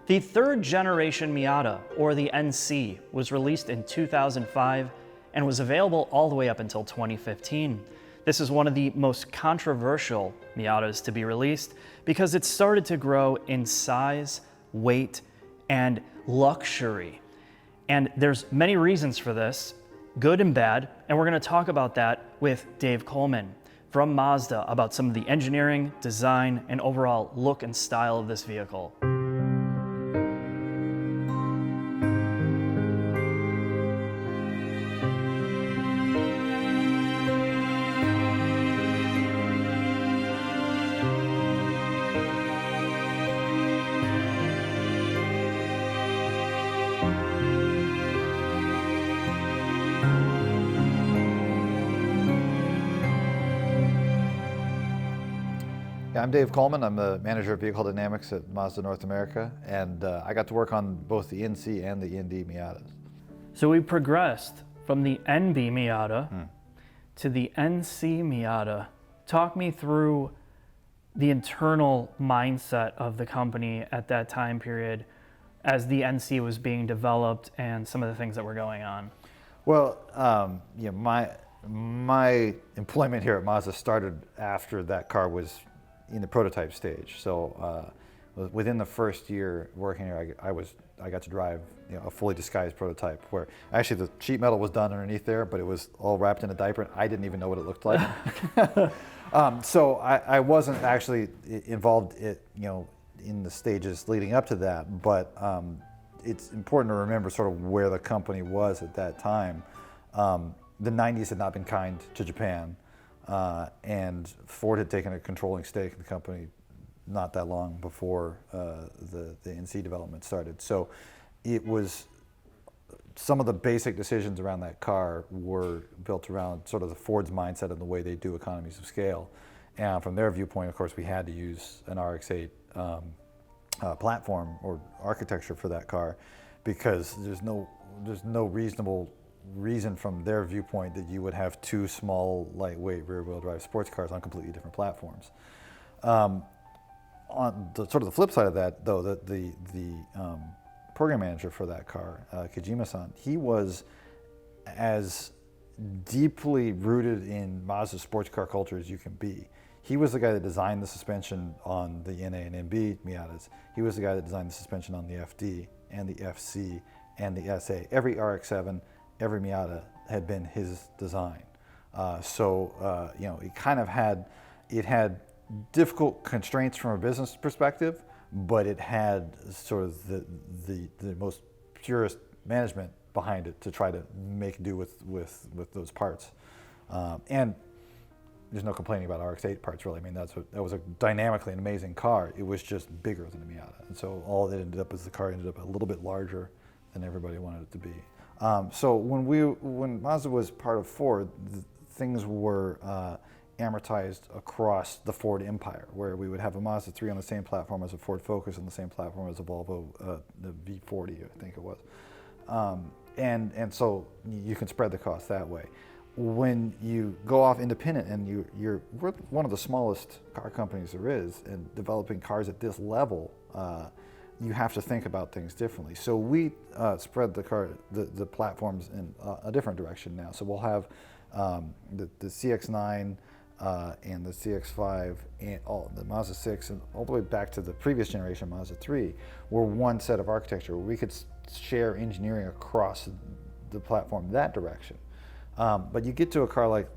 The third generation Miata, or the NC, was released in 2005 and was available all the way up until 2015. This is one of the most controversial Miatas to be released because it started to grow in size, weight, and luxury. And there's many reasons for this, good and bad, and we're going to talk about that with Dave Coleman from Mazda about some of the engineering, design, and overall look and style of this vehicle. I'm Dave Coleman. I'm the manager of vehicle dynamics at Mazda North America, and I got to work on both the NC and the ND Miatas. So we progressed from the NB Miata to the NC Miata. Talk me through the internal mindset of the company at that time period as the NC was being developed and some of the things that were going on. Well, my employment here at Mazda started after that car was in the prototype stage. So within the first year working here, I got to drive a fully disguised prototype where actually the sheet metal was done underneath there, but it was all wrapped in a diaper and I didn't even know what it looked like. So I wasn't actually involved in the stages leading up to that, but it's important to remember sort of where the company was at that time. The 90s had not been kind to Japan. And Ford had taken a controlling stake in the company not that long before the NC development started. So it was, some of the basic decisions around that car were built around sort of the Ford's mindset and the way they do economies of scale. And from their viewpoint, of course, we had to use an RX-8 platform or architecture for that car because there's no reasonable reason from their viewpoint that you would have two small, lightweight, rear-wheel drive sports cars on completely different platforms. On the sort of the flip side of that, though, the program manager for that car, Kojima-san, he was as deeply rooted in Mazda sports car culture as you can be. He was the guy that designed the suspension on the NA and NB Miatas. He was the guy that designed the suspension on the FD and the FC and the SA. Every RX-7, every Miata had been his design. It kind of had difficult constraints from a business perspective, but it had sort of the most purest management behind it to try to make do with those parts. And there's no complaining about RX-8 parts, really. I mean, that was a dynamically an amazing car. It was just bigger than the Miata. And so all it ended up is the car ended up a little bit larger than everybody wanted it to be. So when Mazda was part of Ford, things were amortized across the Ford empire, where we would have a Mazda 3 on the same platform as a Ford Focus on the same platform as a Volvo, the V40, I think it was. And so you can spread the cost that way. When you go off independent and we're one of the smallest car companies there is, and developing cars at this level, you have to think about things differently. So we spread the platforms in a different direction now. So we'll have the CX-9 and the CX-5 and the Mazda 6 and all the way back to the previous generation Mazda 3 were one set of architecture where we could share engineering across the platform that direction. But you get to a car like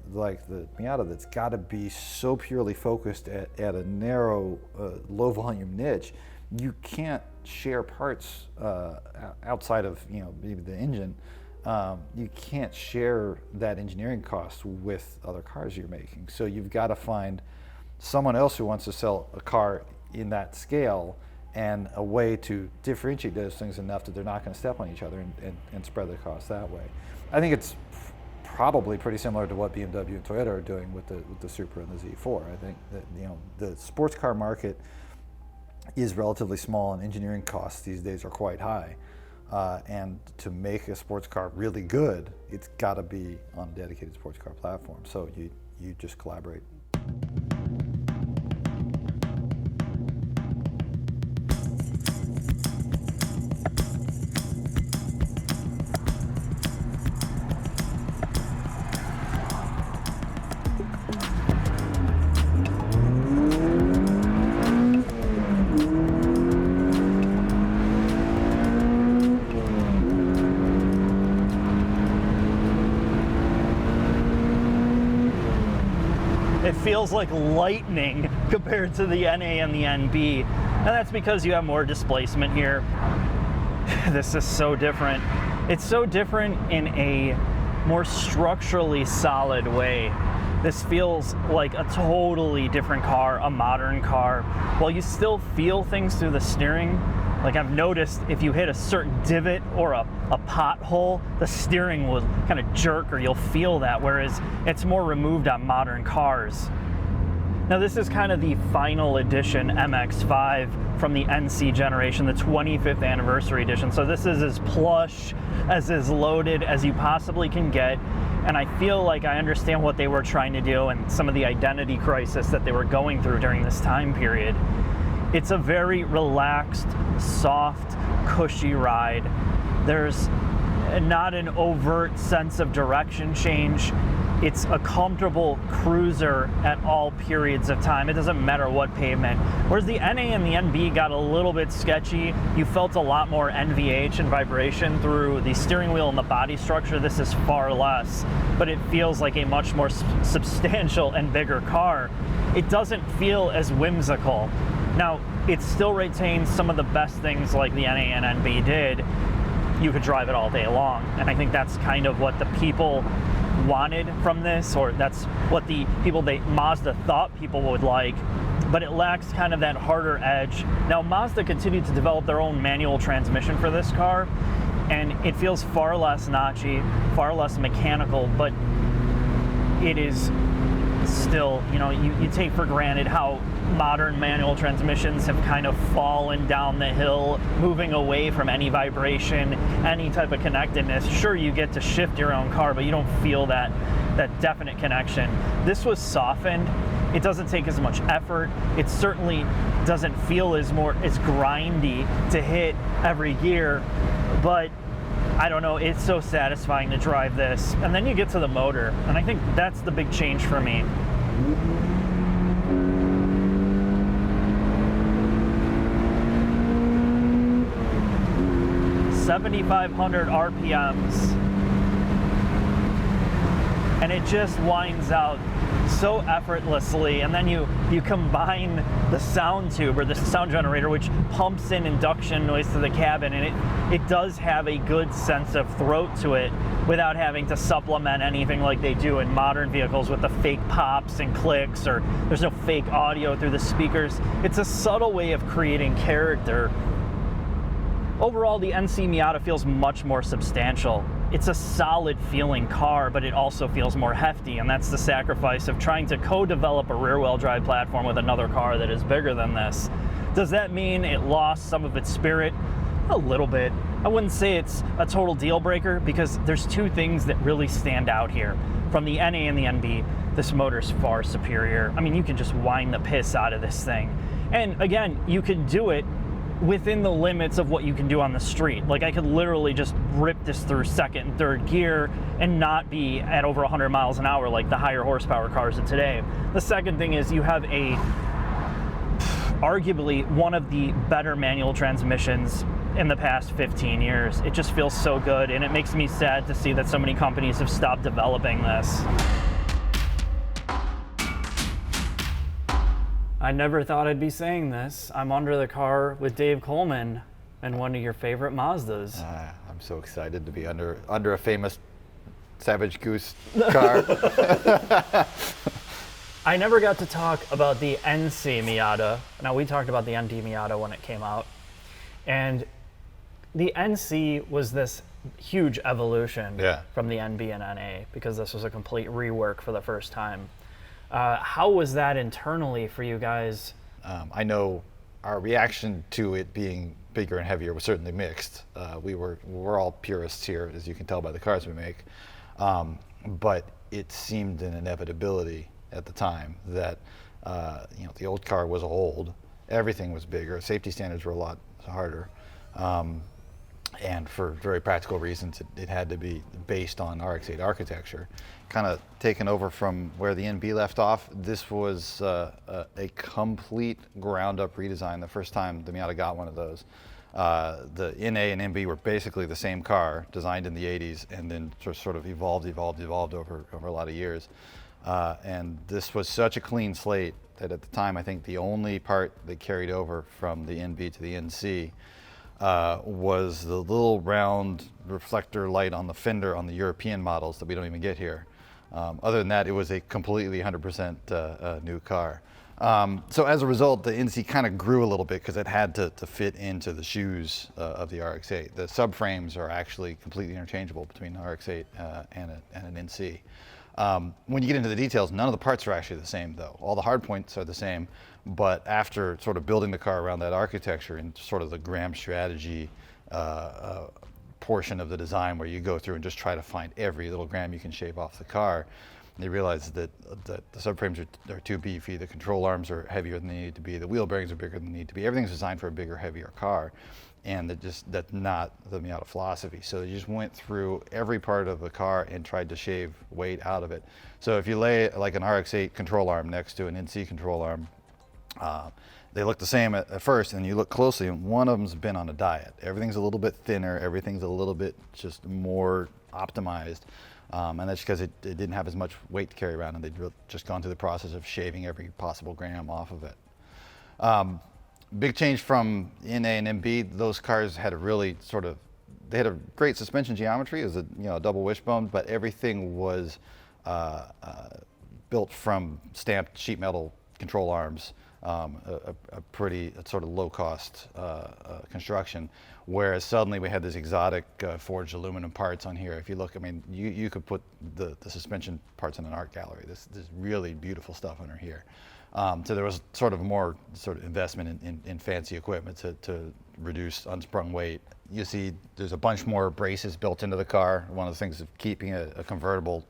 the Miata that's got to be so purely focused at a narrow, low volume niche. You can't share parts outside of maybe the engine. You can't share that engineering cost with other cars you're making. So you've got to find someone else who wants to sell a car in that scale and a way to differentiate those things enough that they're not going to step on each other and spread the cost that way. I think it's probably pretty similar to what BMW and Toyota are doing with the Supra and the Z4. I think that the sports car market is relatively small and engineering costs these days are quite high. And to make a sports car really good, it's got to be on a dedicated sports car platform. So you just collaborate. It feels like lightning compared to the NA and the NB. And that's because you have more displacement here. This is so different. It's so different in a more structurally solid way. This feels like a totally different car, a modern car. While you still feel things through the steering, like I've noticed if you hit a certain divot or a pothole, the steering will kind of jerk or you'll feel that, whereas it's more removed on modern cars. Now this is kind of the final edition MX-5 from the NC generation, the 25th anniversary edition. So this is as plush, as loaded as you possibly can get. And I feel like I understand what they were trying to do and some of the identity crisis that they were going through during this time period. It's a very relaxed, soft, cushy ride. There's not an overt sense of direction change. It's a comfortable cruiser at all periods of time. It doesn't matter what pavement. Whereas the NA and the NB got a little bit sketchy. You felt a lot more NVH and vibration through the steering wheel and the body structure. This is far less, but it feels like a much more substantial and bigger car. It doesn't feel as whimsical. Now, it still retains some of the best things like the NA and NB did. You could drive it all day long, and I think that's kind of what the people wanted from this, or that's what the people Mazda thought people would like, but it lacks kind of that harder edge. Now Mazda continued to develop their own manual transmission for this car, and it feels far less notchy, far less mechanical, but it is still, you take for granted how modern manual transmissions have kind of fallen down the hill, moving away from any vibration, any type of connectedness. Sure, you get to shift your own car, but you don't feel that definite connection. This was softened. It doesn't take as much effort. It certainly doesn't feel as grindy to hit every gear, but I don't know, it's so satisfying to drive this. And then you get to the motor, and I think that's the big change for me. 7,500 RPMs, and it just winds out so effortlessly. And then you combine the sound tube or the sound generator, which pumps in induction noise to the cabin, and it does have a good sense of throat to it without having to supplement anything like they do in modern vehicles with the fake pops and clicks, or there's no fake audio through the speakers. It's a subtle way of creating character. Overall, the NC Miata feels much more substantial. It's a solid feeling car, but it also feels more hefty, and that's the sacrifice of trying to co-develop a rear-wheel drive platform with another car that is bigger than this. Does that mean it lost some of its spirit? A little bit. I wouldn't say it's a total deal breaker, because there's two things that really stand out here. From the NA and the NB, this motor's far superior. I mean, you can just whine the piss out of this thing. And again, you can do it within the limits of what you can do on the street. Like, I could literally just rip this through second and third gear and not be at over 100 miles an hour like the higher horsepower cars of today. The second thing is you have arguably one of the better manual transmissions in the past 15 years. It just feels so good, and it makes me sad to see that so many companies have stopped developing this. I never thought I'd be saying this. I'm under the car with Dave Coleman and one of your favorite Mazdas. I'm so excited to be under a famous Savagegeese car. I never got to talk about the NC Miata. Now, we talked about the ND Miata when it came out. And the NC was this huge evolution from the NB and NA, because this was a complete rework for the first time. How was that internally for you guys? I know our reaction to it being bigger and heavier was certainly mixed. We're all purists here, as you can tell by the cars we make. But it seemed an inevitability at the time that the old car was old, everything was bigger, safety standards were a lot harder, and for very practical reasons, it had to be based on RX-8 architecture. Kind of taken over from where the NB left off. This was a complete ground-up redesign. The first time the Miata got one of those, the NA and NB were basically the same car, designed in the 80s, and then sort of evolved over a lot of years. And this was such a clean slate that at the time, I think the only part that carried over from the NB to the NC was the little round reflector light on the fender on the European models that we don't even get here. Other than that, it was a completely 100% new car. So as a result, the NC kind of grew a little bit because it had to fit into the shoes of the RX-8. The subframes are actually completely interchangeable between the RX-8 and an NC. When you get into the details, none of the parts are actually the same though. All the hard points are the same, but after sort of building the car around that architecture and sort of the Graham strategy portion of the design where you go through and just try to find every little gram you can shave off the car, they realized that the subframes are too beefy, the control arms are heavier than they need to be, the wheel bearings are bigger than they need to be. Everything's designed for a bigger, heavier car, and that's not the Miata philosophy. So they just went through every part of the car and tried to shave weight out of it. So if you lay like an RX-8 control arm next to an NC control arm, they look the same at first, and you look closely, and one of them's been on a diet. Everything's a little bit thinner, everything's a little bit just more optimized. And that's because it didn't have as much weight to carry around, and they'd just gone through the process of shaving every possible gram off of it. Big change from NA and MB. Those cars had a really they had a great suspension geometry. It was a double wishbone, but everything was built from stamped sheet metal control arms. A pretty sort of low-cost construction, whereas suddenly we had this exotic forged aluminum parts on here. If you look, I mean, you could put the suspension parts in an art gallery. This really beautiful stuff under here. So there was sort of more investment in fancy equipment to reduce unsprung weight. You see there's a bunch more braces built into the car. One of the things of keeping a convertible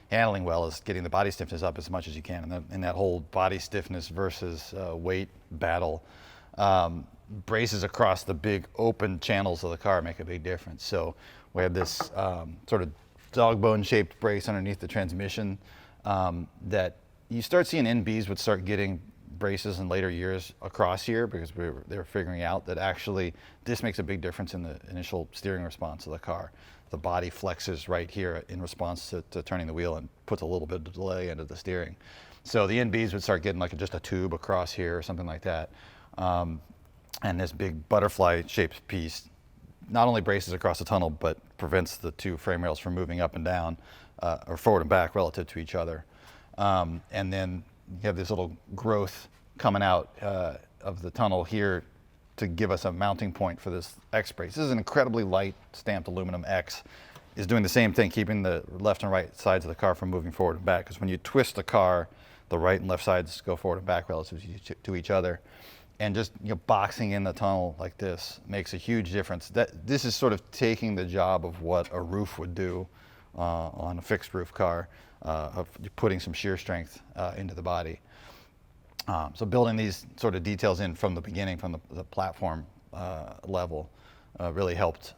handling well is getting the body stiffness up as much as you can, and that whole body stiffness versus weight battle. Braces across the big open channels of the car make a big difference. So we have this sort of dog bone shaped brace underneath the transmission that you start seeing NBs would start getting braces in later years across here because they were figuring out that actually this makes a big difference in the initial steering response of the car. The body flexes right here in response to turning the wheel and puts a little bit of delay into the steering. So the NBs would start getting like just a tube across here or something like that. And this big butterfly shaped piece not only braces across the tunnel, but prevents the two frame rails from moving up and down or forward and back relative to each other. And then you have this little growth coming out of the tunnel here to give us a mounting point for this X brace. This is an incredibly light stamped aluminum X. Is doing the same thing, keeping the left and right sides of the car from moving forward and back. Because when you twist the car, the right and left sides go forward and back relative to each other. And just boxing in the tunnel like this makes a huge difference. This is sort of taking the job of what a roof would do on a fixed roof car, of putting some shear strength into the body. So building these sort of details in from the beginning, from the platform level, really helped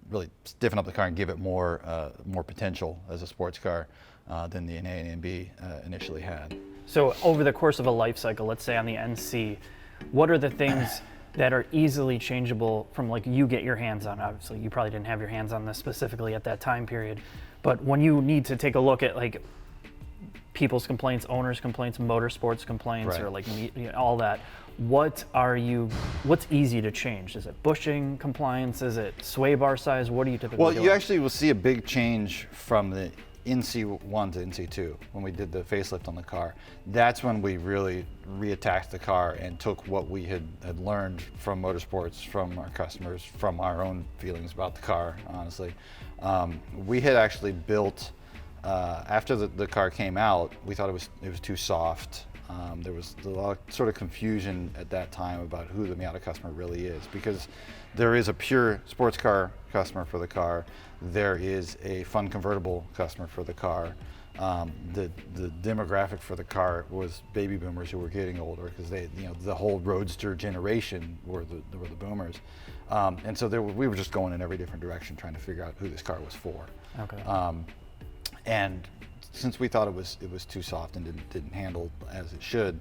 really stiffen up the car and give it more potential as a sports car than the NA and NB initially had. So over the course of a life cycle, let's say on the NC, what are the things that are easily changeable from like you get your hands on? Obviously, you probably didn't have your hands on this specifically at that time period, but when you need to take a look at like people's complaints, owners' complaints, motorsports complaints, right, or like all that, what's easy to change? Is it bushing compliance? Is it sway bar size? What do you typically do? Well, you actually will see a big change from the NC1 to NC2 when we did the facelift on the car. That's when we really reattacked the car and took what we had learned from motorsports, from our customers, from our own feelings about the car, honestly. We had actually built, after the car came out, we thought it was too soft. There was a lot of sort of confusion at that time about who the Miata customer really is, because there is a pure sports car customer for the car. There is a fun convertible customer for the car. The demographic for the car was baby boomers who were getting older, because the whole roadster generation were the boomers, and so we were just going in every different direction trying to figure out who this car was for. Okay. And since we thought it was too soft and didn't handle as it should,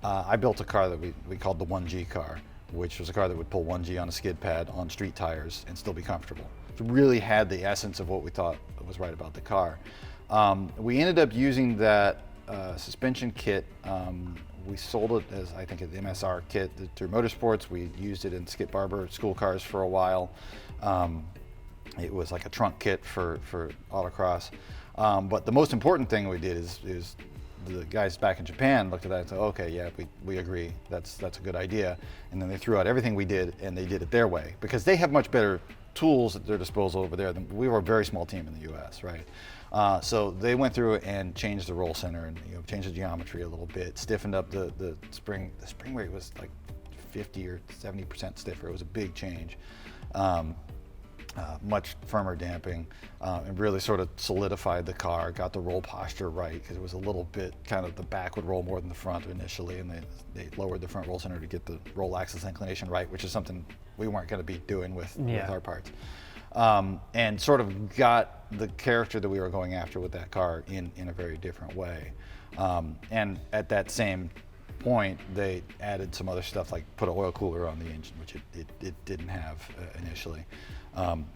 I built a car that we called the 1G car, which was a car that would pull 1G on a skid pad on street tires and still be comfortable. It really had the essence of what we thought was right about the car. We ended up using that suspension kit. We sold it as, I think, an MSR kit through Motorsports. We used it in Skip Barber school cars for a while. It was like a trunk kit for autocross. But the most important thing we did is the guys back in Japan looked at that and said, okay, yeah, we agree, that's a good idea. And then they threw out everything we did, and they did it their way, because they have much better tools at their disposal over there than we were. A very small team in the US, right? So they went through and changed the roll center and changed the geometry a little bit, stiffened up the spring. The spring rate was like 50 or 70% stiffer. It was a big change. Much firmer damping, and really sort of solidified the car, got the roll posture right, because it was a little bit kind of, the back would roll more than the front initially, and they lowered the front roll center to get the roll axis inclination right, which is something we weren't going to be doing with our parts. And sort of got the character that we were going after with that car in a very different way. And at that same point, they added some other stuff, like put an oil cooler on the engine, which it didn't have initially.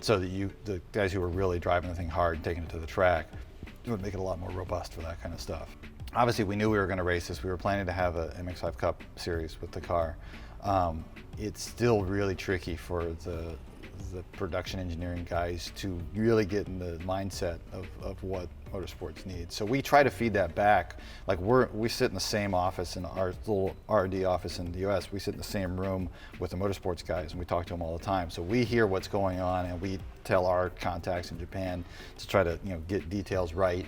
So that the guys who were really driving the thing hard and taking it to the track, would make it a lot more robust for that kind of stuff. Obviously, we knew we were going to race this. We were planning to have a MX-5 Cup series with the car. It's still really tricky for the production engineering guys to really get in the mindset of what motorsports needs. So we try to feed that back. Like we sit in the same office in our little R&D office in the US. We sit in the same room with the motorsports guys, and we talk to them all the time. So we hear what's going on, and we tell our contacts in Japan to try to get details right.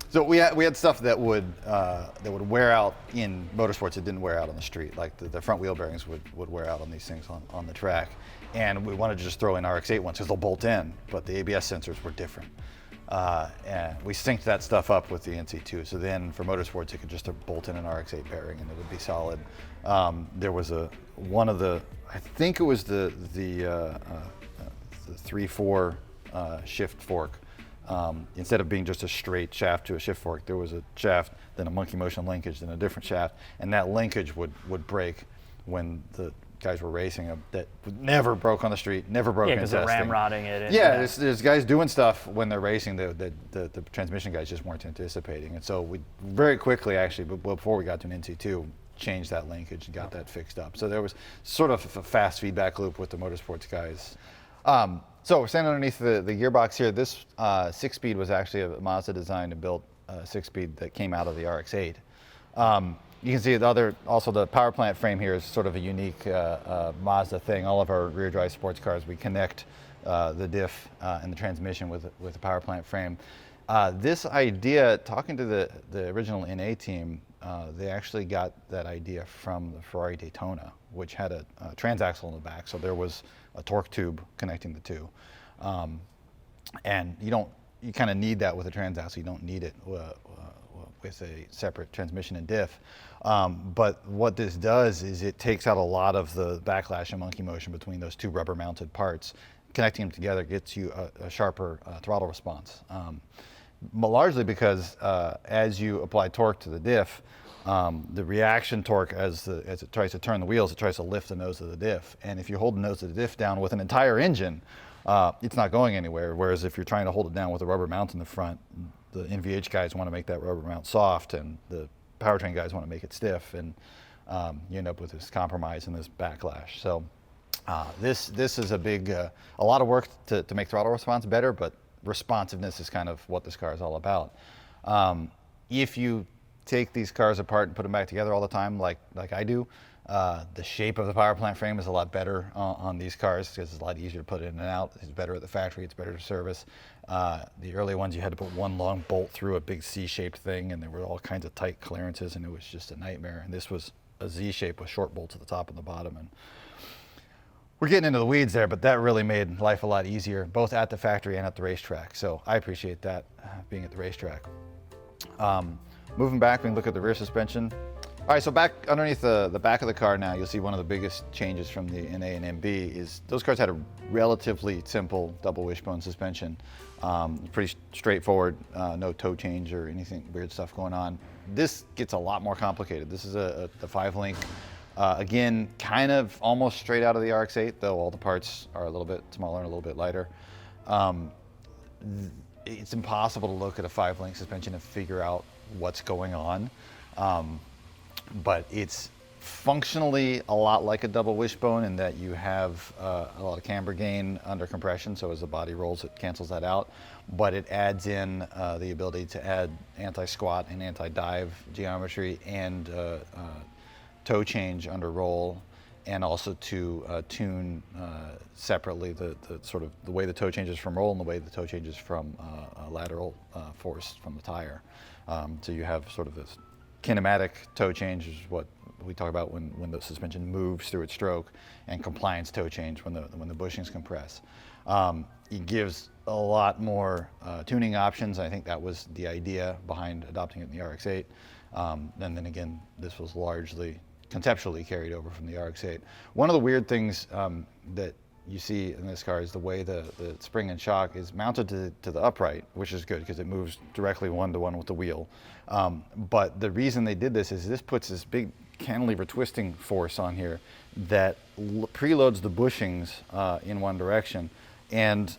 So we had stuff that would wear out in motorsports. It didn't wear out on the street. Like the front wheel bearings would wear out on these things on the track, and we wanted to just throw in RX-8 ones because they'll bolt in, but the ABS sensors were different. And we synced that stuff up with the NC2. So then for motorsports, you could just bolt in an RX-8 bearing and it would be solid. There was I think it was the 3/4 shift fork. Instead of being just a straight shaft to a shift fork, there was a shaft, then a monkey motion linkage, then a different shaft, and that linkage would break when the guys were racing them. That never broke on the street, never broke in testing. Yeah, because they're ramrodding it. There's guys doing stuff when they're racing that the transmission guys just weren't anticipating, and so we very quickly, actually, before we got to an NC2, changed that linkage and got that fixed up. So there was sort of a fast feedback loop with the motorsports guys. So we're standing underneath the gearbox here. This 6-speed was actually a Mazda designed and built 6-speed that came out of the RX-8. You can see also the power plant frame here is sort of a unique Mazda thing. All of our rear drive sports cars, we connect the diff and the transmission with the power plant frame. This idea, talking to the original NA team, they actually got that idea from the Ferrari Daytona, which had a transaxle in the back. So there was a torque tube connecting the two. And you kind of need that with a transaxle. You don't need it with a separate transmission and diff. But what this does is it takes out a lot of the backlash and monkey motion between those two rubber mounted parts. Connecting them together gets you a sharper throttle response. Largely because as you apply torque to the diff, the reaction torque as it tries to turn the wheels, it tries to lift the nose of the diff. And if you hold the nose of the diff down with an entire engine, it's not going anywhere. Whereas if you're trying to hold it down with a rubber mount in the front, the NVH guys want to make that rubber mount soft, and the powertrain guys want to make it stiff, and you end up with this compromise and this backlash. So this is a lot of work to make throttle response better, but responsiveness is kind of what this car is all about. If you take these cars apart and put them back together all the time, like I do, the shape of the power plant frame is a lot better on these cars because it's a lot easier to put in and out. It's better at the factory. It's better to service. The early ones, you had to put one long bolt through a big C-shaped thing, and there were all kinds of tight clearances, and it was just a nightmare. And this was a Z-shape with short bolts at the top and the bottom. And we're getting into the weeds there, but that really made life a lot easier, both at the factory and at the racetrack. So I appreciate that, being at the racetrack. Moving back, we can look at the rear suspension. All right, so back underneath the back of the car now, you'll see one of the biggest changes from the NA and MB is those cars had a relatively simple double wishbone suspension. Pretty straightforward, no toe change or anything weird stuff going on. This gets a lot more complicated. This is the 5-link. Again, kind of almost straight out of the RX-8, though all the parts are a little bit smaller and a little bit lighter. it's impossible to look at a 5-link suspension and figure out what's going on. But it's functionally a lot like a double wishbone in that you have a lot of camber gain under compression, so as the body rolls it cancels that out, but it adds in the ability to add anti-squat and anti-dive geometry and toe change under roll, and also to tune separately the sort of the way the toe changes from roll and the way the toe changes from lateral force from the tire. So you have sort of this kinematic toe change, which is what we talk about when the suspension moves through its stroke, and compliance toe change when the bushings compress. It gives a lot more tuning options. I think that was the idea behind adopting it in the RX-8. And then again, this was largely conceptually carried over from the RX-8. One of the weird things that you see in this car is the way the spring and shock is mounted to the upright, which is good because it moves directly one-to-one with the wheel. But the reason they did this is this puts this big cantilever twisting force on here that preloads the bushings in one direction. And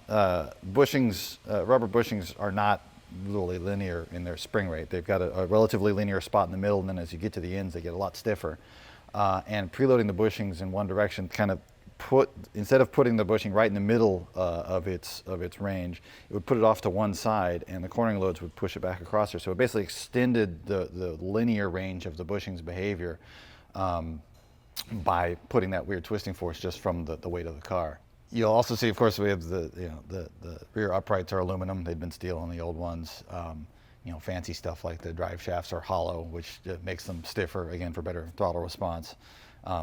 bushings, rubber bushings are not really linear in their spring rate. They've got a relatively linear spot in the middle, and then as you get to the ends, they get a lot stiffer. And preloading the bushings in one direction kind of instead of putting the bushing right in the middle of its range, it would put it off to one side, and the cornering loads would push it back across there. So it basically extended the linear range of the bushing's behavior by putting that weird twisting force just from the weight of the car. You'll also see, of course, we have the rear uprights are aluminum. They'd been steel on the old ones. Fancy stuff like the drive shafts are hollow, which makes them stiffer, again, for better throttle response,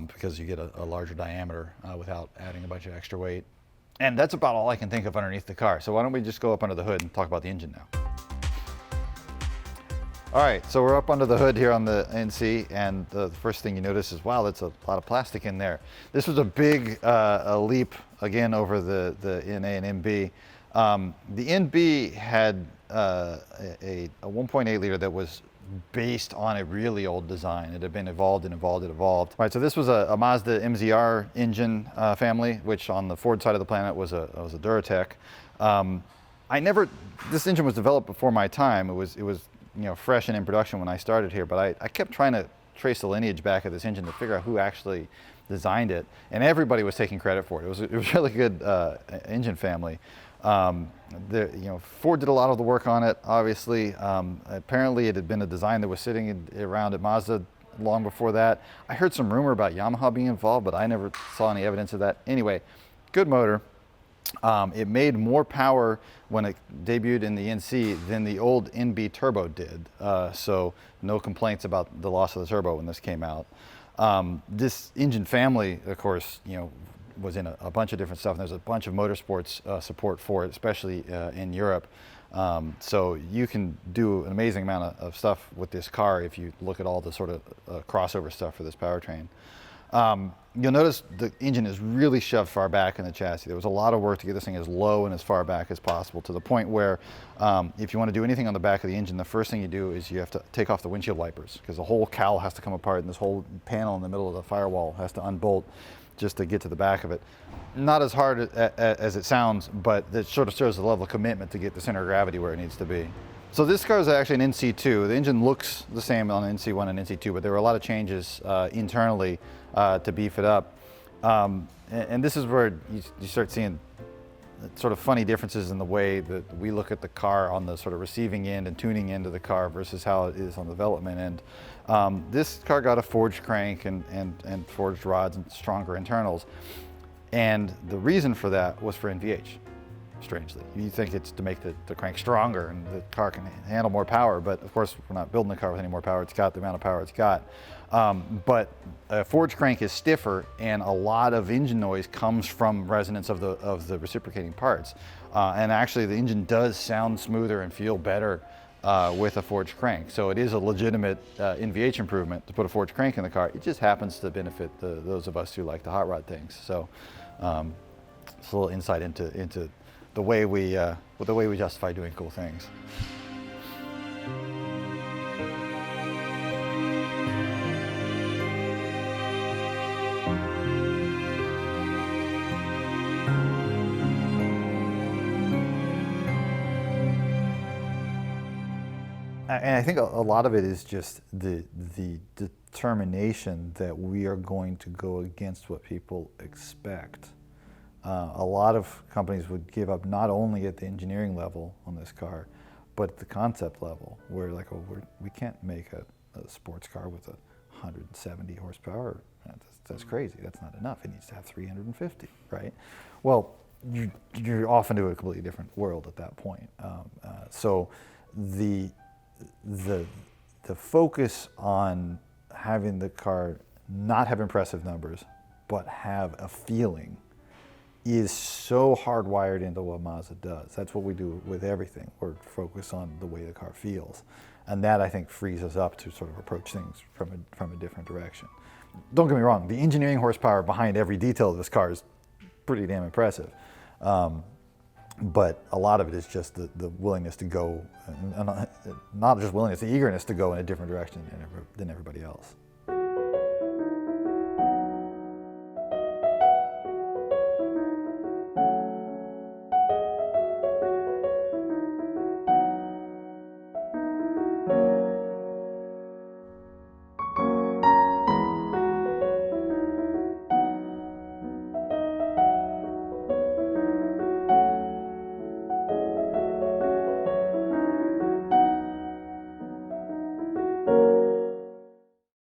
because you get a larger diameter without adding a bunch of extra weight. And that's about all I can think of underneath the car. So why don't we just go up under the hood and talk about the engine now. All right, so we're up under the hood here on the NC, and the first thing you notice is, wow, that's a lot of plastic in there. This was a big a leap, again, over the NA and MB. The NB had a 1.8 liter that was based on a really old design. It had been evolved. All right, so this was a Mazda MZR engine family, which on the Ford side of the planet was a Duratec. This engine was developed before my time. It was fresh and in production when I started here, but I kept trying to trace the lineage back of this engine to figure out who actually designed it, and everybody was taking credit for it. It was a really good engine family. Ford did a lot of the work on it, obviously. Apparently it had been a design that was sitting around at Mazda long before that. I heard some rumor about Yamaha being involved, but I never saw any evidence of that. Anyway, good motor. It made more power when it debuted in the NC than the old NB turbo did. So no complaints about the loss of the turbo when this came out. This engine family, of course, was in a bunch of different stuff, and there's a bunch of motorsports support for it, especially in Europe. So you can do an amazing amount of stuff with this car if you look at all the sort of crossover stuff for this powertrain. You'll notice the engine is really shoved far back in the chassis. There was a lot of work to get this thing as low and as far back as possible, to the point where if you want to do anything on the back of the engine, the first thing you do is you have to take off the windshield wipers, because the whole cowl has to come apart and this whole panel in the middle of the firewall has to unbolt just to get to the back of it. Not as hard as it sounds, but it sort of shows the level of commitment to get the center of gravity where it needs to be. So this car is actually an NC2. The engine looks the same on NC1 and NC2, but there were a lot of changes internally to beef it up. And this is where you start seeing sort of funny differences in the way that we look at the car on the sort of receiving end and tuning end of the car versus how it is on the development end. This car got a forged crank and forged rods and stronger internals. And the reason for that was for NVH, strangely. You think it's to make the crank stronger and the car can handle more power, but of course we're not building the car with any more power. It's got the amount of power it's got. But a forged crank is stiffer, and a lot of engine noise comes from resonance of the reciprocating parts. And actually the engine does sound smoother and feel better with a forged crank. So it is a legitimate NVH improvement to put a forged crank in the car. It just happens to benefit those of us who like to hot rod things. So it's a little insight into the way we justify doing cool things. And I think a lot of it is just the determination that we are going to go against what people expect. A lot of companies would give up not only at the engineering level on this car, but at the concept level, where like, oh, we can't make a sports car with 170 horsepower. That's crazy. That's not enough. It needs to have 350, right? Well, you're off into a completely different world at that point. So the focus on having the car not have impressive numbers, but have a feeling, is so hardwired into what Mazda does. That's what we do with everything. We're focused on the way the car feels. And that, I think, frees us up to sort of approach things from a different direction. Don't get me wrong, the engineering horsepower behind every detail of this car is pretty damn impressive. But a lot of it is just the willingness to go, and not just willingness, the eagerness to go in a different direction than everybody else.